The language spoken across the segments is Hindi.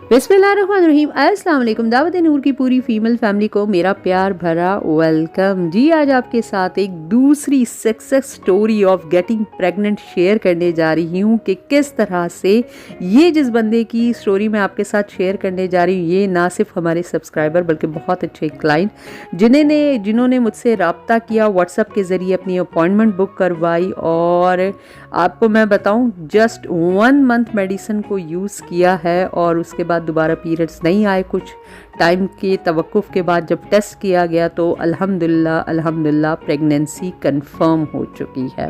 बिस्मिल्लाहिर्रहमानिर्रहीम। अस्सलाम वालेकुम। दावत नूर की पूरी फीमेल फैमिली को मेरा प्यार भरा वेलकम जी। आज आपके साथ एक दूसरी success story of getting pregnant share करने जा रही हूँ कि किस तरह से ये जिस बंदे की स्टोरी मैं आपके साथ शेयर करने जा रही हूँ, ये ना सिर्फ हमारे सब्सक्राइबर बल्कि बहुत अच्छे क्लाइंट जिन्होंने मुझसे रब्ता किया, व्हाट्सएप के ज़रिए अपनी अपॉइंटमेंट बुक करवाई। और आपको मैं बताऊं, जस्ट 1 मंथ मेडिसिन को यूज़ किया है और उसके बाद दोबारा पीरियड्स नहीं आए। कुछ टाइम के तवक्कुफ़ के बाद जब टेस्ट किया गया तो अल्हम्दुलिल्लाह प्रेगनेंसी कंफर्म हो चुकी है।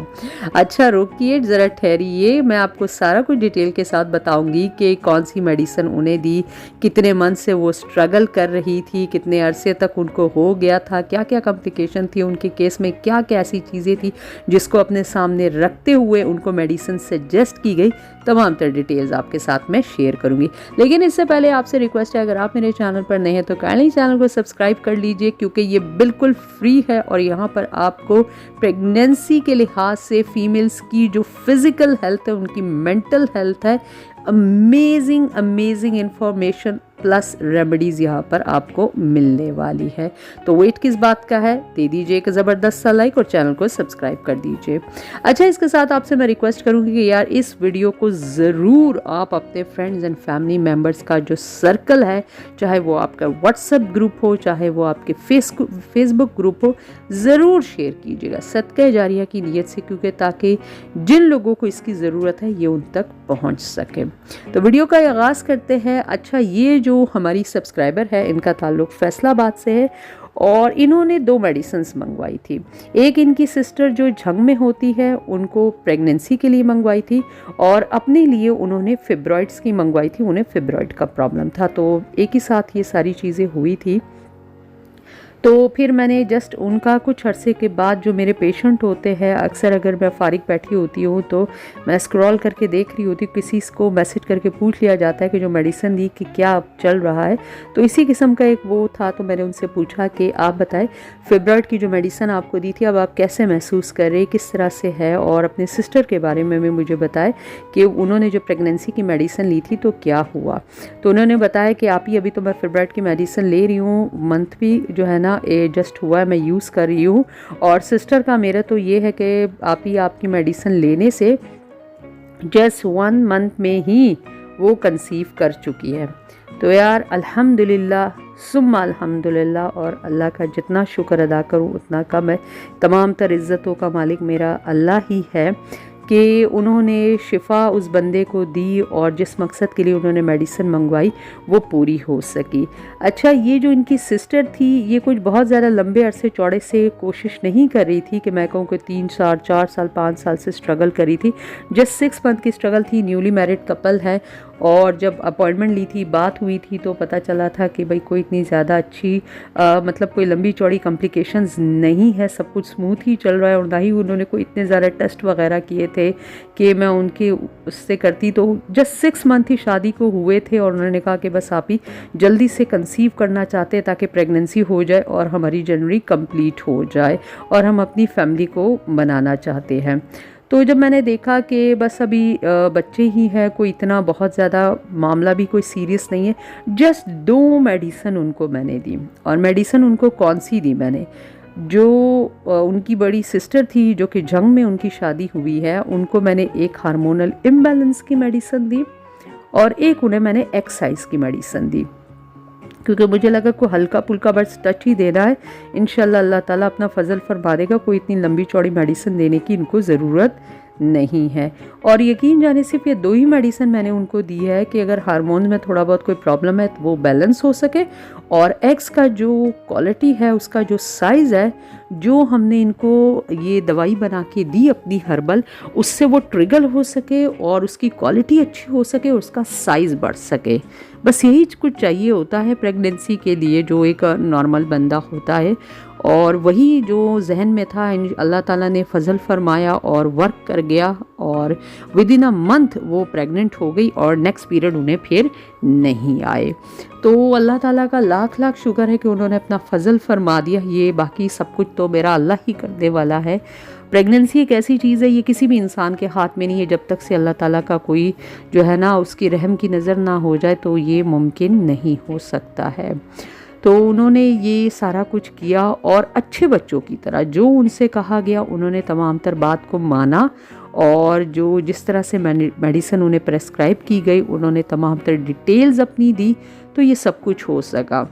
अच्छा रुकिए, ज़रा ठहरिए, मैं आपको सारा कुछ डिटेल के साथ बताऊंगी कि कौन सी मेडिसिन उन्हें दी, कितने मंथ से वो स्ट्रगल कर रही थी, कितने अरसे तक उनको हो गया था, क्या क्या कॉम्प्लिकेशन थी उनके केस में, क्या क्या ऐसी चीज़ें थी जिसको अपने सामने रखते हुए उनको मेडिसिन सजेस्ट की गई। तमाम तर डिटेल्स आपके साथ मैं शेयर करूंगी। लेकिन इससे पहले आपसे रिक्वेस्ट है, अगर आप मेरे चैनल पर नए हैं तो काइंडली चैनल को सब्सक्राइब कर लीजिए, क्योंकि ये बिल्कुल फ्री है और यहाँ पर आपको प्रेगनेंसी के लिहाज से फीमेल्स की जो फिज़िकल हेल्थ है, उनकी मेंटल हेल्थ है, अमेजिंग इंफॉर्मेशन प्लस रेमेडीज़ यहाँ पर आपको मिलने वाली है। तो वेट किस बात का है, दे दीजिए एक ज़बरदस्त सा लाइक और चैनल को सब्सक्राइब कर दीजिए। अच्छा, इसके साथ आपसे मैं रिक्वेस्ट करूँगी कि यार इस वीडियो को ज़रूर आप अपने फ्रेंड्स एंड फैमिली मेम्बर्स का जो सर्कल है, चाहे वो आपका व्हाट्सएप ग्रुप हो, चाहे वो आपके फेसबुक ग्रुप हो, ज़रूर शेयर कीजिएगा सदका जारिया की नीयत से, क्योंकि ताकि जिन लोगों को इसकी ज़रूरत है ये उन तक पहुँच सके। तो वीडियो का आगाज़ करते हैं। अच्छा, ये जो हमारी सब्सक्राइबर है, इनका ताल्लुक़ फैसलाबाद से है और इन्होंने 2 मेडिसिन्स मंगवाई थी। एक इनकी सिस्टर जो झंग में होती है, उनको प्रेगनेंसी के लिए मंगवाई थी, और अपने लिए उन्होंने फिब्रॉइड्स की मंगवाई थी, उन्हें फिब्रॉइड का प्रॉब्लम था। तो एक ही साथ ये सारी चीज़ें हुई थी। तो फिर मैंने जस्ट उनका कुछ अरसे के बाद, जो मेरे पेशेंट होते हैं, अक्सर अगर मैं फ़ारिग बैठी होती हूँ तो मैं स्क्रॉल करके देख रही होती हूँ, किसी को मैसेज करके पूछ लिया जाता है कि जो मेडिसिन दी कि क्या चल रहा है। तो इसी किस्म का एक वो था। तो मैंने उनसे पूछा कि आप बताएं, फिब्रॉइड की जो मेडिसिन आपको दी थी अब आप कैसे महसूस कर रहे, किस तरह से है, और अपने सिस्टर के बारे में भी मुझे बताएं कि उन्होंने जो प्रेगनेंसी की मेडिसिन ली थी तो क्या हुआ। तो उन्होंने बताया कि आप ही, अभी तो मैं फिब्रॉइड की मेडिसिन ले रही हूँ, मंथ भी जो है ना जस्ट हुआ है, मैं यूज़ कर रही हूँ, और सिस्टर का मेरा तो ये है कि आप ही आपकी मेडिसिन लेने से जस्ट 1 मंथ में ही वो कंसीव कर चुकी है। तो यार अल्हम्दुलिल्लाह सुम्मा अल्हम्दुलिल्लाह, और अल्लाह का जितना शुक्र अदा करूँ उतना कम है। तमाम तर इज़्ज़तों का मालिक मेरा अल्लाह ही है कि उन्होंने शिफा उस बंदे को दी और जिस मकसद के लिए उन्होंने मेडिसिन मंगवाई वो पूरी हो सकी। अच्छा, ये जो इनकी सिस्टर थी, ये कुछ बहुत ज़्यादा लंबे अरसे चौड़े से कोशिश नहीं कर रही थी कि मैं कहूँ कि 3 साल 4 साल 5 साल से स्ट्रगल करी थी। जस्ट 6 मंथ की स्ट्रगल थी। न्यूली मैरिड कपल है, और जब अपॉइंटमेंट ली थी, बात हुई थी, तो पता चला था कि भाई कोई इतनी ज़्यादा अच्छी मतलब कोई लंबी चौड़ी कॉम्प्लिकेशंस नहीं है, सब कुछ स्मूथ ही चल रहा है। और ना ही उन्होंने कोई इतने ज़्यादा टेस्ट वगैरह किए थे कि मैं उनके उससे करती। तो जस्ट 6 मंथ ही शादी को हुए थे और उन्होंने कहा कि बस आप ही जल्दी से कंसीव करना चाहते हैं ताकि प्रेगनेंसी हो जाए और हमारी जनवरी कंप्लीट हो जाए, और हम अपनी फैमिली को बनाना चाहते हैं। तो जब मैंने देखा कि बस अभी बच्चे ही हैं, कोई इतना बहुत ज़्यादा मामला भी कोई सीरियस नहीं है, जस्ट 2 मेडिसिन उनको मैंने दी। और मेडिसिन उनको कौन सी दी मैंने, जो उनकी बड़ी सिस्टर थी जो कि जंग में उनकी शादी हुई है, उनको मैंने एक हार्मोनल इम्बैलेंस की मेडिसिन दी और एक उन्हें मैंने एक्साइज की मेडिसिन दी, क्योंकि मुझे लगा कोई हल्का फुल्का बस टच ही देना है, इंशाल्लाह अल्लाह ताला अपना फजल फरमा देगा, कोई इतनी लंबी चौड़ी मेडिसिन देने की इनको ज़रूरत नहीं है। और यकीन जाने सिर्फ ये 2 ही मेडिसिन मैंने उनको दी है कि अगर हार्मोन में थोड़ा बहुत कोई प्रॉब्लम है तो वो बैलेंस हो सके, और एग्स का जो क्वालिटी है, उसका जो साइज़ है, जो हमने इनको ये दवाई बना के दी अपनी हर्बल, उससे वो ट्रिगर हो सके और उसकी क्वालिटी अच्छी हो सके और उसका साइज़ बढ़ सके। बस यही कुछ चाहिए होता है प्रेगनेंसी के लिए, जो एक नॉर्मल बंदा होता है। और वही जो जहन में था, अल्लाह ताला ने फजल फरमाया और वर्क कर गया, और विद इन अ मंथ वो प्रेग्नेंट हो गई और नेक्स्ट पीरियड उन्हें फिर नहीं आए। तो अल्लाह ताला का लाख लाख शुक्र है कि उन्होंने अपना फजल फरमा दिया। ये बाकी सब कुछ तो मेरा अल्लाह ही करने वाला है। प्रेगनेंसी एक ऐसी चीज़ है, ये किसी भी इंसान के हाथ में नहीं है। जब तक से अल्लाह ताला का कोई जो है ना उसकी रहम की नज़र ना हो जाए तो ये मुमकिन नहीं हो सकता है। तो उन्होंने ये सारा कुछ किया और अच्छे बच्चों की तरह जो उनसे कहा गया उन्होंने तमाम तर बात को माना, और जो जिस तरह से मेडिसिन उन्हें प्रेस्क्राइब की गई उन्होंने तमाम तर डिटेल्स अपनी दी, तो ये सब कुछ हो सका।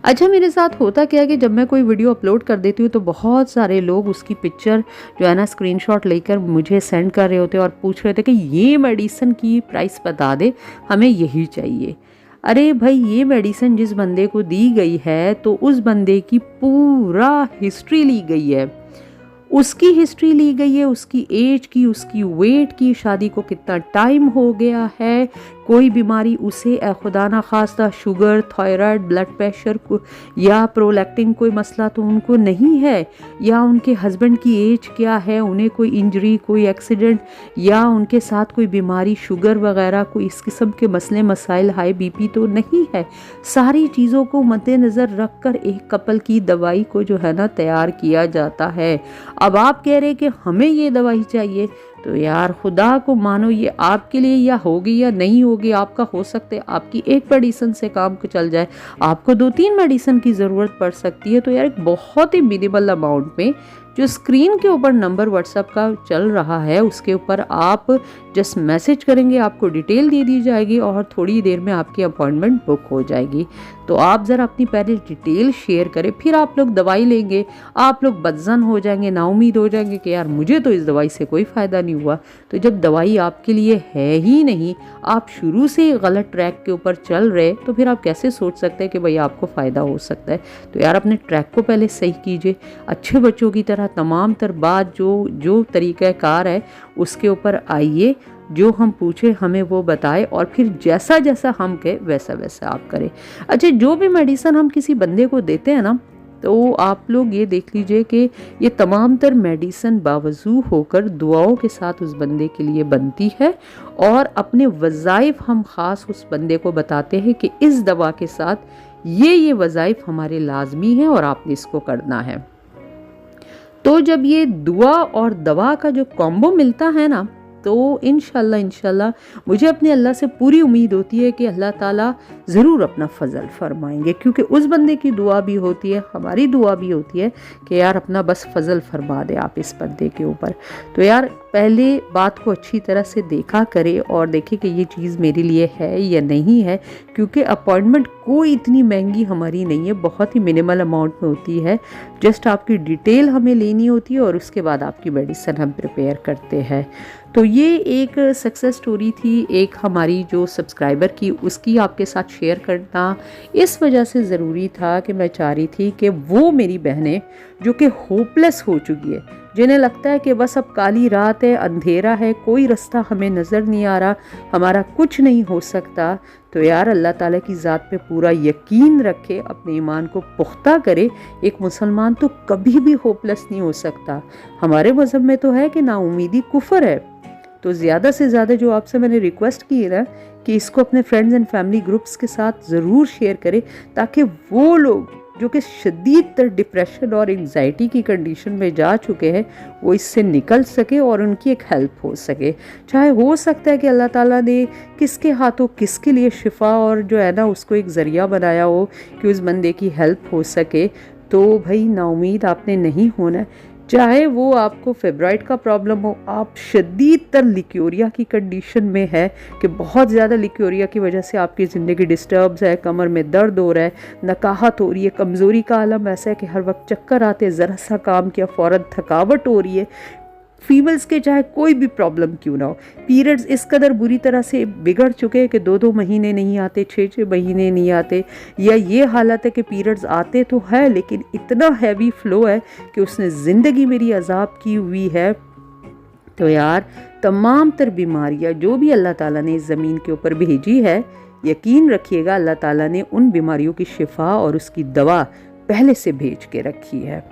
अच्छा, मेरे साथ होता क्या है कि जब मैं कोई वीडियो अपलोड कर देती हूँ तो बहुत सारे लोग उसकी पिक्चर जो है ना स्क्रीनशॉट लेकर मुझे सेंड कर रहे होते हैं और पूछ रहे थे कि ये मेडिसिन की प्राइस बता दे, हमें यही चाहिए। अरे भाई, ये मेडिसिन जिस बंदे को दी गई है तो उस बंदे की पूरा हिस्ट्री ली गई है, उसकी हिस्ट्री ली गई है, उसकी एज की, उसकी वेट की, शादी को कितना टाइम हो गया है, कोई बीमारी उसे खुदा ना खास्ता शुगर, थायराइड, ब्लड प्रेशर को या प्रोलैक्टिन कोई मसला तो उनको नहीं है, या उनके हस्बैंड की एज क्या है, उन्हें कोई इंजरी, कोई एक्सीडेंट या उनके साथ कोई बीमारी, शुगर वगैरह कोई इस किस्म के मसले मसाइल, हाई बीपी तो नहीं है। सारी चीज़ों को मद्देनज़र रख कर एक कपल की दवाई को जो है ना तैयार किया जाता है। अब आप कह रहे हैं कि हमें ये दवाई चाहिए, तो यार खुदा को मानो ये आपके लिए या होगी या नहीं होगी। आपका हो सकता है आपकी एक मेडिसिन से काम को चल जाए, आपको 2-3 मेडिसिन की ज़रूरत पड़ सकती है। तो यार एक बहुत ही मिनिमल अमाउंट में जो स्क्रीन के ऊपर नंबर व्हाट्सएप का चल रहा है उसके ऊपर आप जस्ट मैसेज करेंगे, आपको डिटेल दे दी जाएगी और थोड़ी देर में आपकी अपॉइंटमेंट बुक हो जाएगी। तो आप ज़रा अपनी पहले डिटेल शेयर करें, फिर आप लोग दवाई लेंगे, आप लोग बदज़न हो जाएंगे, नाउमीद हो जाएंगे कि यार मुझे तो इस दवाई से कोई फ़ायदा नहीं हुआ। तो जब दवाई आपके लिए है ही नहीं, आप शुरू से गलत ट्रैक के ऊपर चल रहे, तो फिर आप कैसे सोच सकते हैं कि भाई आपको फ़ायदा हो सकता है। तो यार अपने ट्रैक को पहले सही कीजिए, अच्छे बच्चों की तरह तमाम तर बात जो तरीक़ाकार है उसके ऊपर आइए, जो हम पूछे हमें वो बताए और फिर जैसा जैसा हम कहे वैसा वैसा आप करें। अच्छा, जो भी मेडिसिन हम किसी बंदे को देते हैं ना, तो आप लोग ये देख लीजिए कि ये तमाम तर मेडिसिन बावजू होकर दुआओं के साथ उस बंदे के लिए बनती है, और अपने वज़ाइफ हम ख़ास उस बंदे को बताते हैं कि इस दवा के साथ ये वज़ाइफ हमारे लाजमी हैं और आपने इसको करना है। तो जब ये दुआ और दवा का जो कॉम्बो मिलता है ना, तो इंशाल्लाह मुझे अपने अल्लाह से पूरी उम्मीद होती है कि अल्लाह ताला ज़रूर अपना फ़ज़ल फरमाएंगे, क्योंकि उस बंदे की दुआ भी होती है, हमारी दुआ भी होती है कि यार अपना बस फ़ज़ल फरमा दे आप इस बंदे के ऊपर। तो यार पहले बात को अच्छी तरह से देखा करें और देखें कि ये चीज़ मेरे लिए है या नहीं है, क्योंकि अपॉइंटमेंट कोई इतनी महंगी हमारी नहीं है, बहुत ही मिनिमल अमाउंट में होती है। जस्ट आपकी डिटेल हमें लेनी होती है और उसके बाद आपकी मेडिसिन हम प्रिपेयर करते हैं। तो ये एक सक्सेस स्टोरी थी एक हमारी जो सब्सक्राइबर की, उसकी आपके साथ शेयर करना इस वजह से ज़रूरी था कि मैं चाह रही थी कि वो मेरी बहनें जो कि होपलेस हो चुकी है, जिन्हें लगता है कि बस अब काली रात है, अंधेरा है, कोई रास्ता हमें नज़र नहीं आ रहा, हमारा कुछ नहीं हो सकता, तो यार अल्लाह ताला की ज़ात पे पूरा यकीन रखे, अपने ईमान को पुख्ता करे। एक मुसलमान तो कभी भी होपलेस नहीं हो सकता। हमारे मज़हब में तो है कि नाउमीदी कुफ्र है। तो ज़्यादा से ज़्यादा जो आपसे मैंने रिक्वेस्ट की है ना कि इसको अपने फ्रेंड्स एंड फैमिली ग्रुप्स के साथ ज़रूर शेयर करें, ताकि वो लोग जो कि शदीद तर डिप्रेशन और एंग्जाइटी की कंडीशन में जा चुके हैं वो इससे निकल सके और उनकी एक हेल्प हो सके। चाहे हो सकता है कि अल्लाह ताला ने किसके हाथों किसके लिए शिफा और जो है ना उसको एक ज़रिया बनाया हो कि उस बंदे की हेल्प हो सके। तो भाई नाउमीद आपने नहीं होना है, चाहे वो आपको फेब्राइड का प्रॉब्लम हो, आप शदीद तर लिक्योरिया की कंडीशन में है कि बहुत ज़्यादा लिक्योरिया की वजह से आपकी ज़िंदगी डिस्टर्ब्स है, कमर में दर्द हो रहा है, नकाहत हो रही है, कमज़ोरी का आलम ऐसा है कि हर वक्त चक्कर आते हैं, ज़रा सा काम किया फ़ौरन थकावट हो रही है। फीमेल्स के चाहे कोई भी प्रॉब्लम क्यों ना हो, पीरियड्स इस कदर बुरी तरह से बिगड़ चुके हैं कि 2-2 महीने नहीं आते, 6-6 महीने नहीं आते, या ये हालत है कि पीरियड्स आते तो है लेकिन इतना हैवी फ्लो है कि उसने ज़िंदगी मेरी अजाब की हुई है। तो यार तमाम तर बीमारियाँ जो भी अल्लाह ताला ने इस ज़मीन के ऊपर भेजी है, यकीन रखिएगा अल्लाह ताला ने उन बीमारियों की शिफा और उसकी दवा पहले से भेज के रखी है।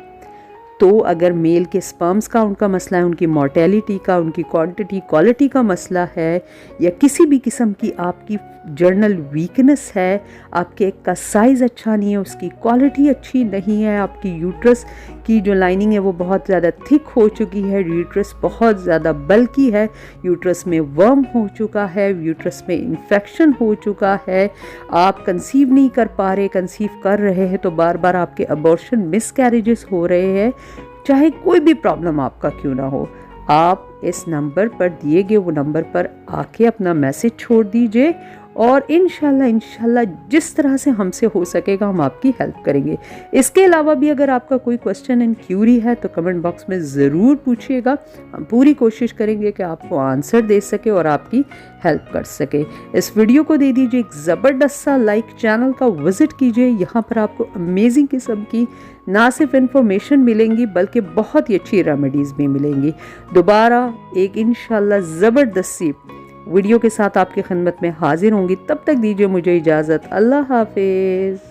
तो अगर मेल के स्पर्म्स का उनका मसला है, उनकी मोर्टेलिटी का, उनकी क्वांटिटी क्वालिटी का मसला है, या किसी भी किस्म की आपकी जर्नल वीकनेस है, आपके एग का साइज़ अच्छा नहीं है, उसकी क्वालिटी अच्छी नहीं है, आपकी यूट्रस की जो लाइनिंग है वो बहुत ज़्यादा थिक हो चुकी है, यूट्रस बहुत ज़्यादा बल्की है, यूट्रस में वर्म हो चुका है, यूट्रस में इन्फेक्शन हो चुका है, आप कंसीव नहीं कर पा रहे, कंसीव कर रहे हैं तो बार बार आपके अबॉर्शन मिसकैरेजेस हो रहे हैं, चाहे कोई भी प्रॉब्लम आपका क्यों ना हो, आप इस नंबर पर दिए गए वो नंबर पर आके अपना मैसेज छोड़ दीजिए और इंशाल्लाह जिस तरह से हमसे हो सकेगा हम आपकी हेल्प करेंगे। इसके अलावा भी अगर आपका कोई क्वेश्चन एंड क्यूरी है तो कमेंट बॉक्स में ज़रूर पूछिएगा, हम पूरी कोशिश करेंगे कि आपको आंसर दे सके और आपकी हेल्प कर सके। इस वीडियो को दे दीजिए एक ज़बरदस्त सा लाइक, चैनल का विज़िट कीजिए, यहाँ पर आपको अमेजिंग किस्म की ना सिर्फ इन्फॉर्मेशन मिलेंगी बल्कि बहुत ही अच्छी रेमेडीज़ भी मिलेंगी। दोबारा एक इंशाल्लाह ज़बरदस्त सी वीडियो के साथ आपकी खिदमत में हाजिर होंगी, तब तक दीजिए मुझे इजाज़त। अल्लाह हाफिज़।